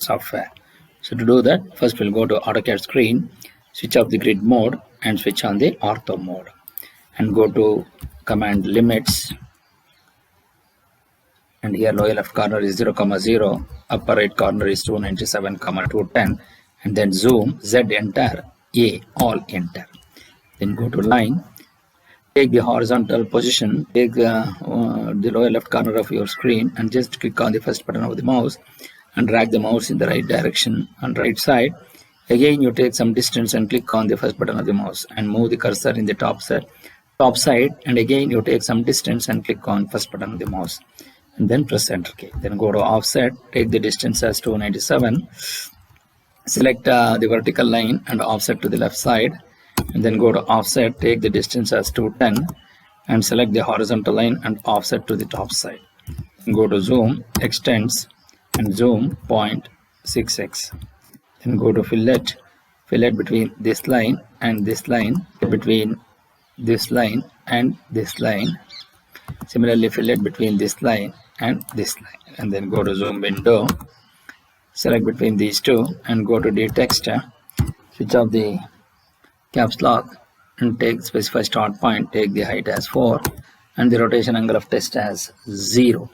software. So to do that, first we'll go to AutoCAD screen, switch off the grid mode and switch on the ortho mode, and go to command limits, and here lower left corner is 0, 0, upper right corner is 297, 210, and then zoom, Z enter, A all enter. Then go to line, take the horizontal position, take the lower left corner of your screen and just click on the first button of the mouse and drag the mouse in the right direction on right side. Again you take some distance and click on the first button of the mouse and move the cursor in the top side, and again you take some distance and click on first button of the mouse and then press enter key. Then go to offset, take the distance as 297, select the vertical line and offset to the left side, and then go to offset, take the distance as 210 and select the horizontal line and offset to the top side. Go to zoom, extends and zoom 0.6x. Then go to fillet between this line and this line, between this line and this line. Similarly fillet between this line and this line, and then go to zoom window, select between these two and go to text, switch off the caps lock and take specify start point, take the height as 4 and the rotation angle of test as 0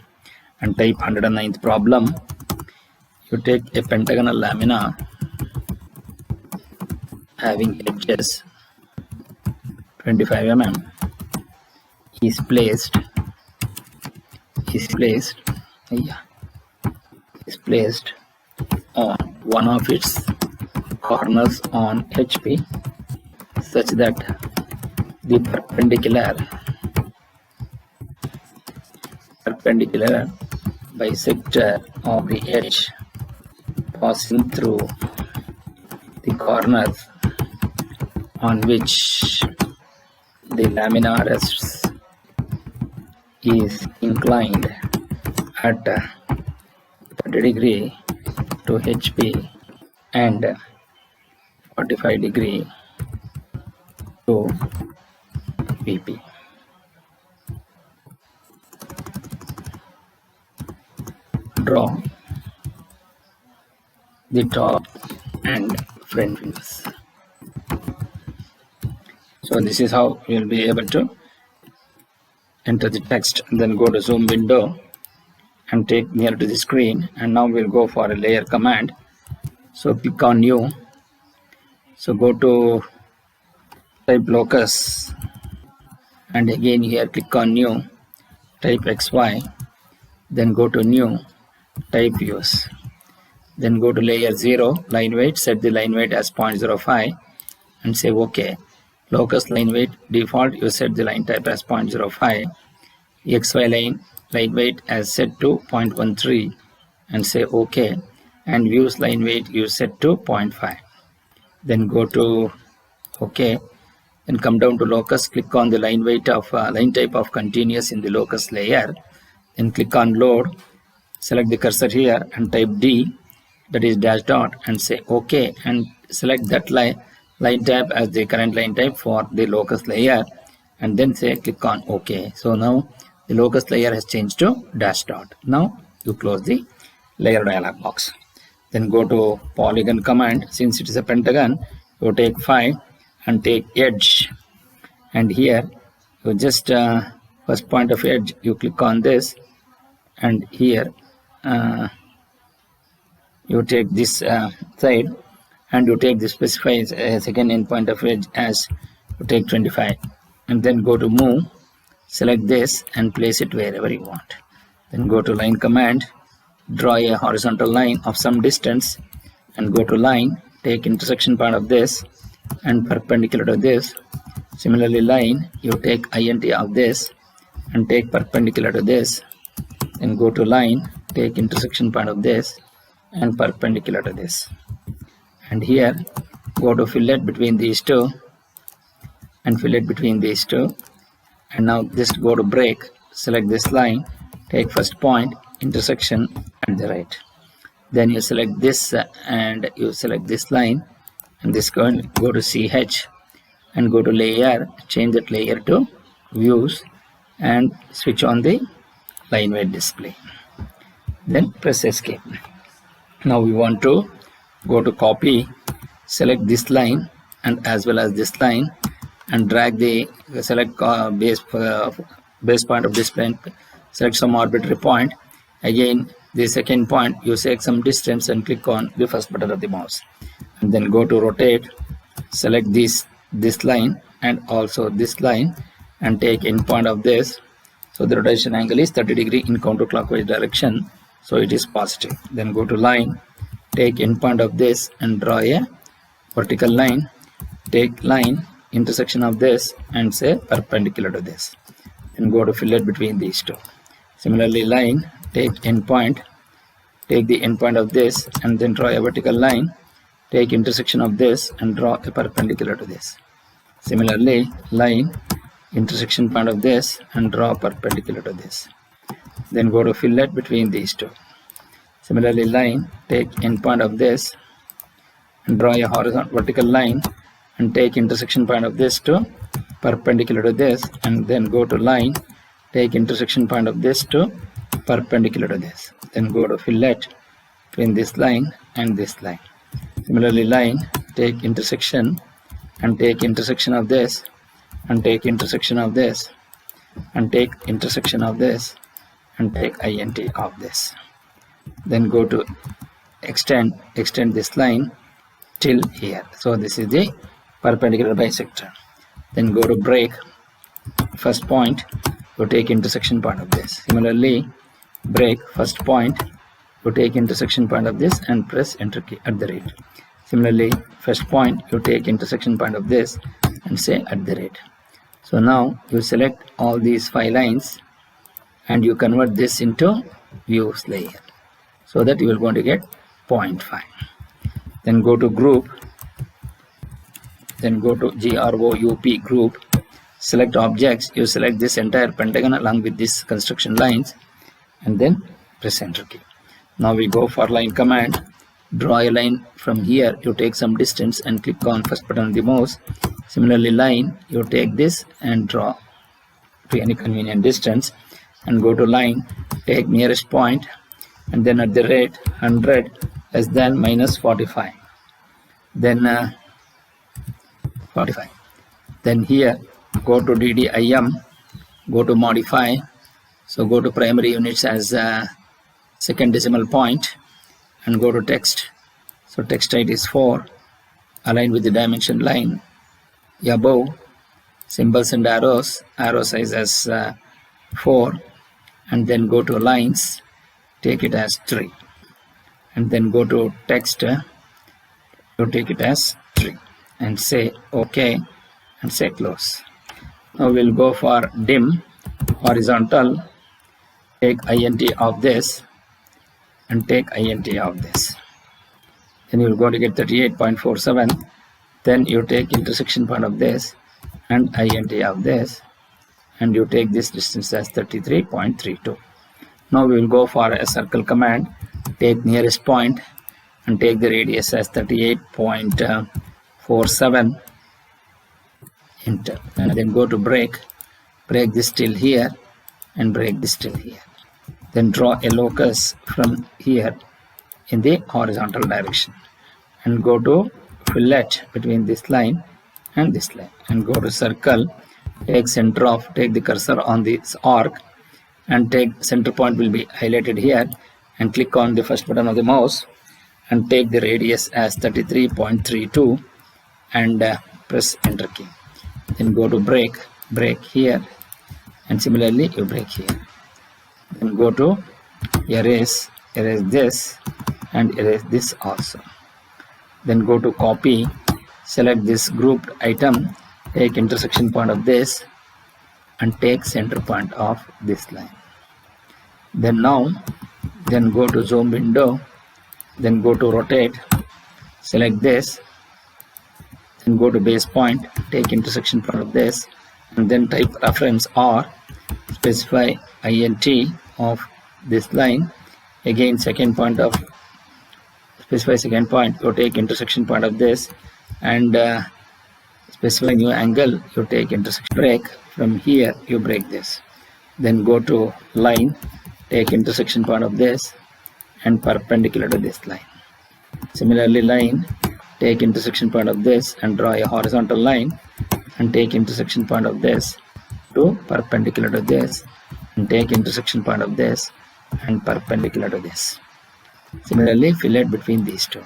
and type 109th problem. You take a pentagonal lamina having edges 25 mm is placed on one of its corners on HP such that the perpendicular bisector of the edge passing through the corners on which the lamina rests is inclined at 30 degree to HP and 45 degree to VP. Draw the top and front views. So this is how you will be able to enter the text. Then go to zoom window and take near to the screen, and now we'll go for a layer command. So click on new, so go to type locus and again here click on new, type XY, then go to new, type views, then go to layer 0, line weight, set the line weight as 0.05 and say OK. Locus line weight default, you set the line type as 0.05, XY line weight as set to 0.13 and say OK, and views line weight you set to 0.5. Then go to OK, then come down to locus, click on the line weight of line type of continuous in the locus layer, then click on load, select the cursor here and type D, that is dash dot, and say OK, and select that line type as the current line type for the locus layer and then say click on OK. So now the locus layer has changed to dash dot. Now you close the layer dialog box. Then go to polygon command. Since it is a pentagon, you take 5 and take edge, and here you just first point of edge you click on this, and here you take this side and you take the specified second end point of edge as you take 25, and then go to move, select this and place it wherever you want. Then go to line command, draw a horizontal line of some distance and go to line, take intersection point of this and perpendicular to this. Similarly line, you take int of this and take perpendicular to this, then go to line, take intersection point of this and perpendicular to this, and here go to fillet between these two and fillet between these two, and now just go to break, select this line, take first point, intersection at the right, then you select this and you select this line and this go to CH and go to layer, change that layer to views and switch on the line weight display, then press escape. Now we want to go to copy, select this line and as well as this line, and drag the select base point of this plane, select some arbitrary point. Again the second point, you take some distance and click on the first button of the mouse, and then go to rotate, select this line and also this line, and take endpoint of this. So the rotation angle is 30 degree in counterclockwise direction, so it is positive. Then go to line, take endpoint of this and draw a vertical line, take line intersection of this and say perpendicular to this, and go to fillet between these two. Similarly line, take endpoint, take the endpoint of this and then draw a vertical line, take intersection of this and draw a perpendicular to this. Similarly line, intersection point of this and draw perpendicular to this. Then go to fillet between these two. Similarly line, take endpoint of this and draw a horizontal vertical line and take intersection point of this to perpendicular to this, and then go to line, take intersection point of this to perpendicular to this. Then go to fillet between this line and this line. Similarly line, take intersection and take intersection of this and take intersection of this and take intersection of this and take int of this. Then go to extend this line till here. So this is the perpendicular bisector. Then go to break, first point, you take intersection point of this. Similarly break first point, you take intersection point of this and press enter key at the rate. Similarly first point, you take intersection point of this and say at the rate. So now you select all these 5 lines and you convert this into views layer, so that you are going to get 0.5. Then go to group, then go to group group, select objects, you select this entire pentagon along with these construction lines and then press enter key. Now we go for line command, draw a line from here, you take some distance and click on first button of the mouse. Similarly line, you take this and draw to any convenient distance, and go to line, take nearest point and then at the rate 100 less than minus 45, then 45. Then here go to DDIM, go to modify, so go to primary units as second decimal point and go to text. So text height is 4, align with the dimension line above, symbols and arrows, arrow size as 4, and then go to lines, take it as 3, and then go to text, you take it as 3 and say OK and say close. Now we'll go for dim horizontal, take int of this and take int of this, then you're going to get 38.47. Then you take intersection point of this and int of this and you take this distance as 33.32. Now we will go for a circle command, take nearest point and take the radius as 38.47, enter, and then go to break this till here and break this till here. Then draw a locus from here in the horizontal direction and go to fillet between this line and this line, and go to circle, take center of, take the cursor on this arc and take center point will be highlighted here, and click on the first button of the mouse and take the radius as 33.32 and press enter key. Then go to break here and similarly you break here. Then go to erase this and erase this also. Then go to copy, select this grouped item, take intersection point of this and take center point of this line. Then go to zoom window, then go to rotate, select this, then go to base point, take intersection point of this and then type reference or specify int of this line. Again second point of, specify second point, you take intersection point of this and specify new angle, you take intersection, break from here, you break this. Then go to line, take intersection point of this and perpendicular to this line. Similarly, line, take intersection point of this and draw a horizontal line and take intersection point of this to perpendicular to this and take intersection point of this and perpendicular to this. Similarly, fillet between these two.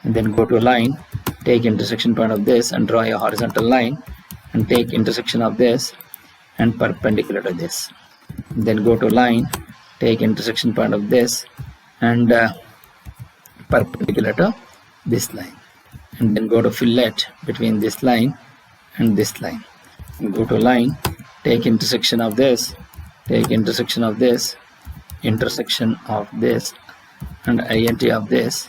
And then go to line, take intersection point of this and draw a horizontal line and take intersection of this and perpendicular to this. Then go to line, take intersection point of this and perpendicular to this line, and then go to fillet between this line and this line, and go to line, take intersection of this, take intersection of this, intersection of this and int of this,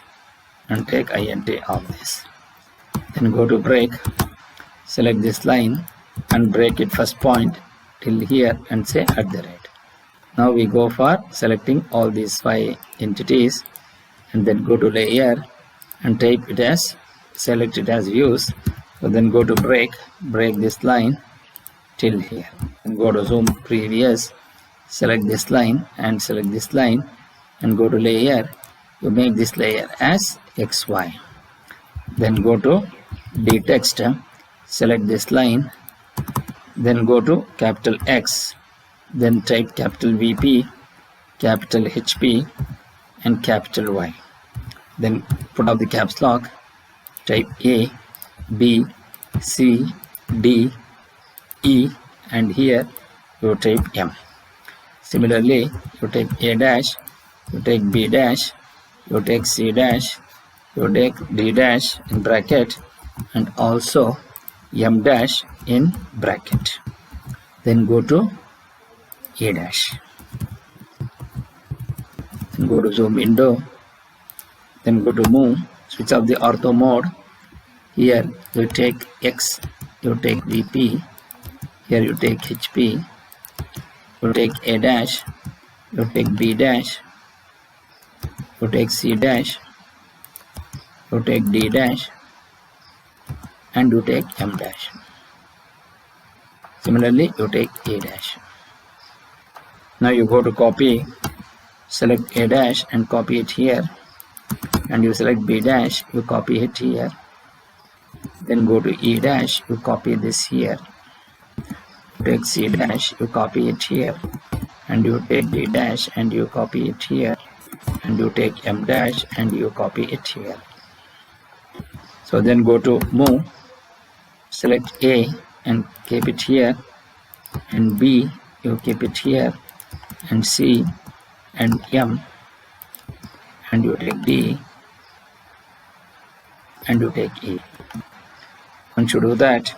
and take int of this. Then go to break, select this line and break it first point till here and say @ Now we go for selecting all these 5 entities and then go to layer and type it as, select it as views. So then go to break this line till here and go to zoom previous, select this line and select this line and go to layer. You make this layer as XY. Then go to dtext, select this line, then go to capital X, then type capital VP, capital HP and capital Y. Then put up the caps lock, type A, B, C, D, E and here you type M. Similarly, you take A dash, you take B dash, you take C dash, you take D dash in bracket and also M dash in bracket. Then go to A dash. Then go to zoom window. Then go to move, switch off the ortho mode. Here you take X, you take VP, here you take HP, you take A dash, you take B dash, you take C dash, you take D dash and you take M dash. Similarly, you take A dash. Now you go to copy, select A dash and copy it here, and you select B dash, you copy it here. Then go to E dash, you copy this here. Take C dash, you copy it here, and you take D dash and you copy it here, and you take M dash and you copy it here. So then go to move, select A and keep it here, and B you keep it here, and C and M, and you take D and you take E. Once you do that,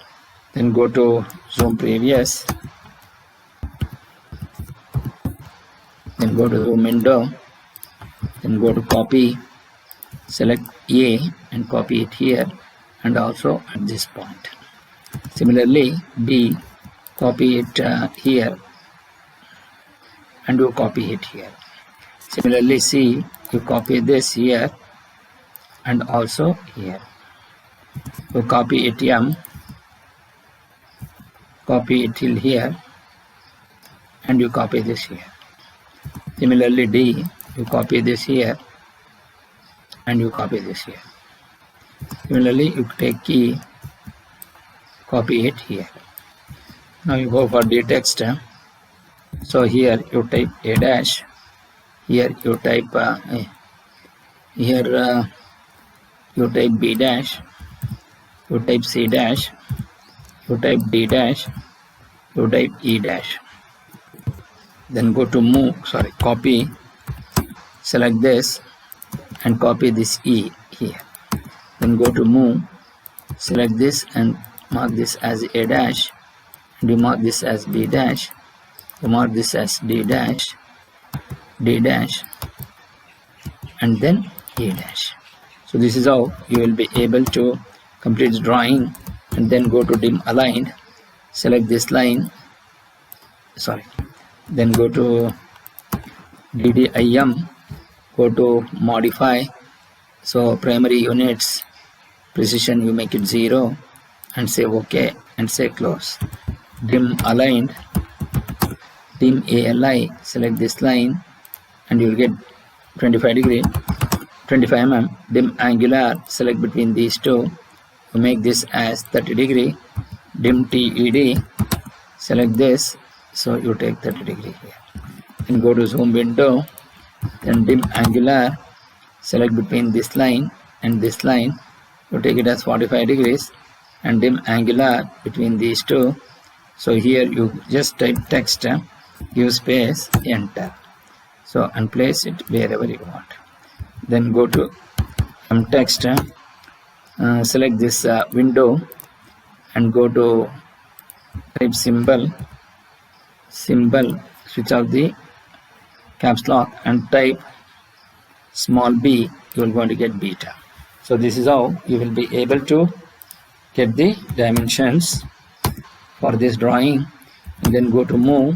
then go to zoom previous, then go to zoom window, then go to copy, select A and copy it here and also at this point. Similarly, B, copy it here and you copy it here. Similarly, C, you copy this here and also here. You copy it M, copy it till here and you copy this here. Similarly, D, you copy this here and you copy this here. Similarly, you take key, copy it here. Now you go for the text. So here you type A dash, here you type you type B dash, you type C dash, you type D dash, you type E dash. Then go to move, copy, select this and copy this E here. Then go to move, select this and mark this as A dash, and you mark this as B dash, you mark this as D dash, and then E dash. So this is how you will be able to complete the drawing. And then go to dim aligned, select this line, then go to DDIM, go to modify, so primary units precision you make it 0 and say OK and say close. Dim aligned, dim ALI, select this line and you will get 25 degree 25 mm, dim angular, select between these two, to make this as 30 degree, dim TED, select this, so you take 30 degree here. Then go to zoom window, then dim angular, select between this line and this line, you take it as 45 degrees, and dim angular between these two. So here you just type text, give space, enter. So and place it wherever you want. Then go to text, select this window and go to type symbol, switch off the caps lock and type small b, you are going to get beta. So this is how you will be able to get the dimensions for this drawing. And then go to move,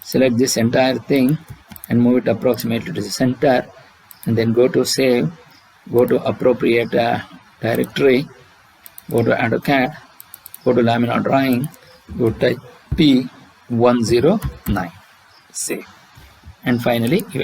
select this entire thing and move it approximately to the center, and then go to save, go to appropriate directory, go to AutoCAD, go to lamina drawing, go type P109, save, and finally you